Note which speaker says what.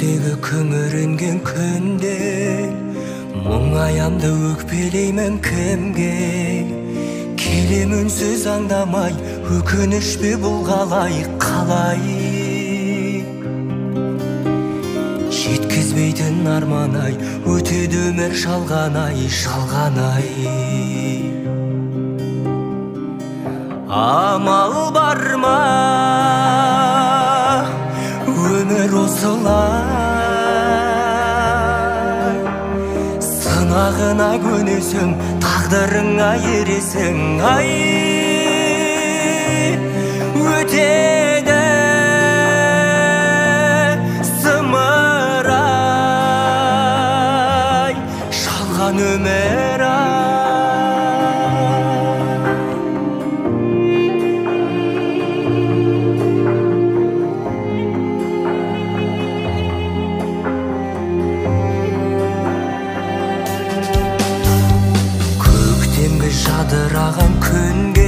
Speaker 1: Күздегі күңірінген күнде мұңаямды өкпелеймін кімге? Келем үнсіз аңдамай, өкініш пе бұл қалай? Жеткізбейтін арман-ай, өтеді өмір шалған-ай. Амал бар ма өмір осылай? Сынағына көнесің, тағдырыңа ересің. Ай, өтеді зымырай, шалған өмір ай. Жадыраған күнге